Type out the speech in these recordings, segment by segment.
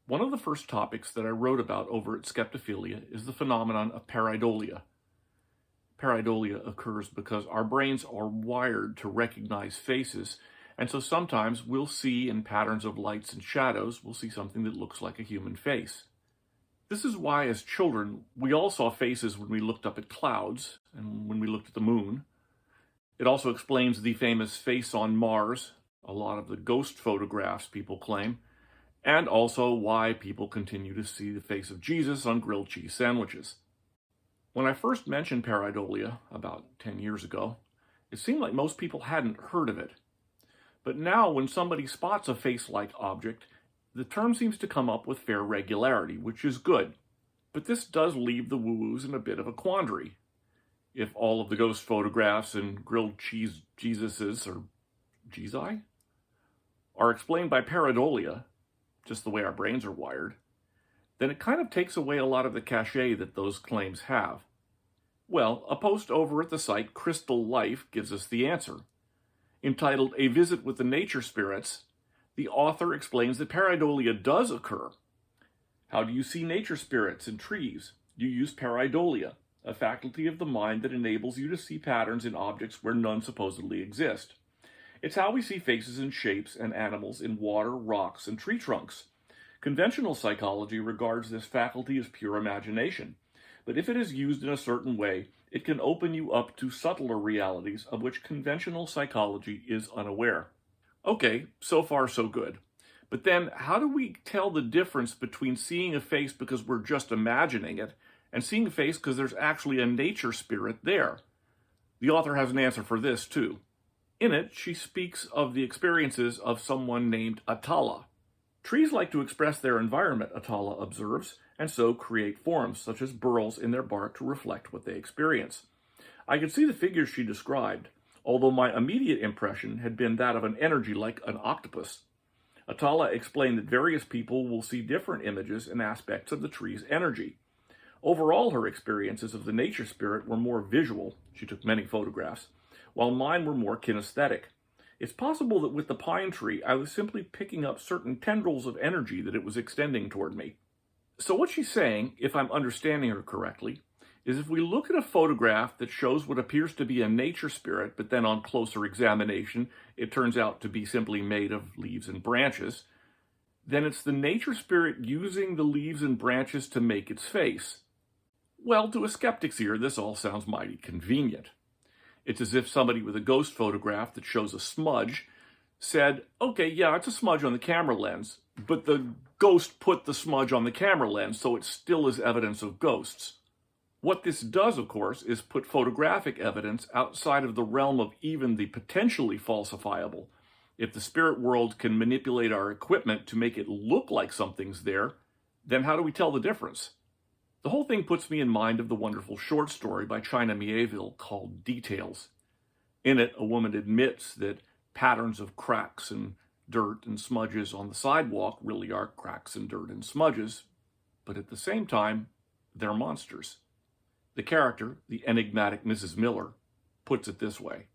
One of the first topics that I wrote about over at Skeptophilia is the phenomenon of pareidolia. Pareidolia occurs because our brains are wired to recognize faces, and so sometimes we'll see in patterns of lights and shadows, we'll see something that looks like a human face. This is why, as children, we all saw faces when we looked up at clouds and when we looked at the moon. It also explains the famous face on Mars, a lot of the ghost photographs people claim, and also why people continue to see the face of Jesus on grilled cheese sandwiches. When I first mentioned pareidolia about 10 years ago, it seemed like most people hadn't heard of it. But now when somebody spots a face-like object, the term seems to come up with fair regularity, which is good. But this does leave the woo-woos in a bit of a quandary. If all of the ghost photographs and grilled cheese Jesuses, or Jezi, are explained by pareidolia, just the way our brains are wired, then it kind of takes away a lot of the cachet that those claims have. Well, a post over at the site Crystal Life gives us the answer. Entitled A Visit with the Nature Spirits, the author explains that pareidolia does occur. How do you see nature spirits in trees? You use pareidolia, a faculty of the mind that enables you to see patterns in objects where none supposedly exist. It's how we see faces and shapes and animals in water, rocks, and tree trunks. Conventional psychology regards this faculty as pure imagination, but if it is used in a certain way, it can open you up to subtler realities of which conventional psychology is unaware. Okay, so far so good. But then, how do we tell the difference between seeing a face because we're just imagining it and seeing a face because there's actually a nature spirit there? The author has an answer for this, too. In it, she speaks of the experiences of someone named Atala. Trees like to express their environment, Atala observes, and so create forms, such as burls in their bark to reflect what they experience. I could see the figures she described, although my immediate impression had been that of an energy like an octopus. Atala explained that various people will see different images and aspects of the tree's energy. Overall, her experiences of the nature spirit were more visual, she took many photographs, while mine were more kinesthetic. It's possible that with the pine tree, I was simply picking up certain tendrils of energy that it was extending toward me. So what she's saying, if I'm understanding her correctly, is if we look at a photograph that shows what appears to be a nature spirit, but then on closer examination, it turns out to be simply made of leaves and branches, then it's the nature spirit using the leaves and branches to make its face. Well, to a skeptic's ear, this all sounds mighty convenient. It's as if somebody with a ghost photograph that shows a smudge said, okay, yeah, it's a smudge on the camera lens, but the ghost put the smudge on the camera lens, so it still is evidence of ghosts. What this does, of course, is put photographic evidence outside of the realm of even the potentially falsifiable. If the spirit world can manipulate our equipment to make it look like something's there, then how do we tell the difference? The whole thing puts me in mind of the wonderful short story by China Miéville called Details. In it, a woman admits that patterns of cracks and dirt and smudges on the sidewalk really are cracks and dirt and smudges, but at the same time, they're monsters. The character, the enigmatic Mrs. Miller, puts it this way.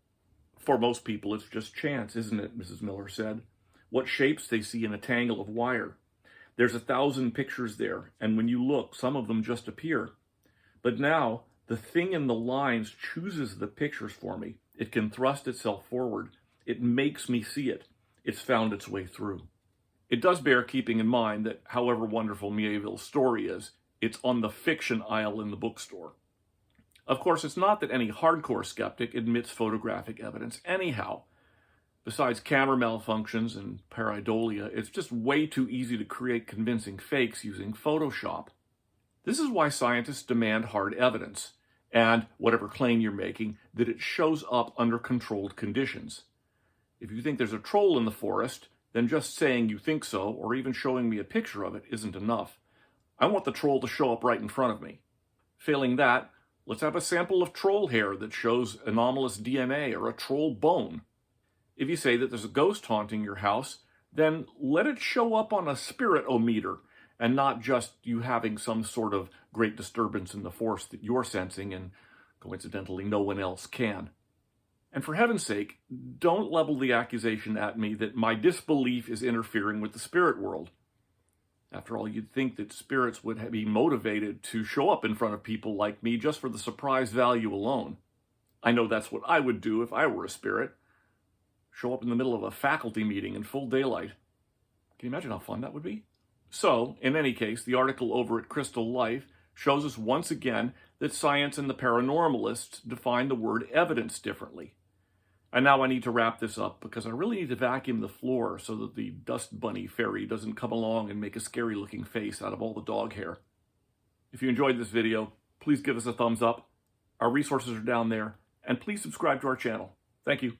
For most people, it's just chance, isn't it, Mrs. Miller said. What shapes they see in a tangle of wire. There's 1,000 pictures there, and when you look, some of them just appear. But now, the thing in the lines chooses the pictures for me. It can thrust itself forward. It makes me see it. It's found its way through. It does bear keeping in mind that however wonderful Miéville's story is, it's on the fiction aisle in the bookstore. Of course, it's not that any hardcore skeptic admits photographic evidence anyhow. Besides camera malfunctions and pareidolia, it's just way too easy to create convincing fakes using Photoshop. This is why scientists demand hard evidence, and whatever claim you're making, that it shows up under controlled conditions. If you think there's a troll in the forest, then just saying you think so, or even showing me a picture of it, isn't enough. I want the troll to show up right in front of me. Failing that, let's have a sample of troll hair that shows anomalous DNA or a troll bone. If you say that there's a ghost haunting your house, then let it show up on a spirit-o-meter and not just you having some sort of great disturbance in the force that you're sensing and coincidentally no one else can. And for heaven's sake, don't level the accusation at me that my disbelief is interfering with the spirit world. After all, you'd think that spirits would be motivated to show up in front of people like me just for the surprise value alone. I know that's what I would do if I were a spirit. Show up in the middle of a faculty meeting in full daylight. Can you imagine how fun that would be? So, in any case, the article over at Crystal Life shows us once again that science and the paranormalists define the word evidence differently. And now I need to wrap this up because I really need to vacuum the floor so that the dust bunny fairy doesn't come along and make a scary looking face out of all the dog hair. If you enjoyed this video, please give us a thumbs up. Our resources are down there, and please subscribe to our channel. Thank you.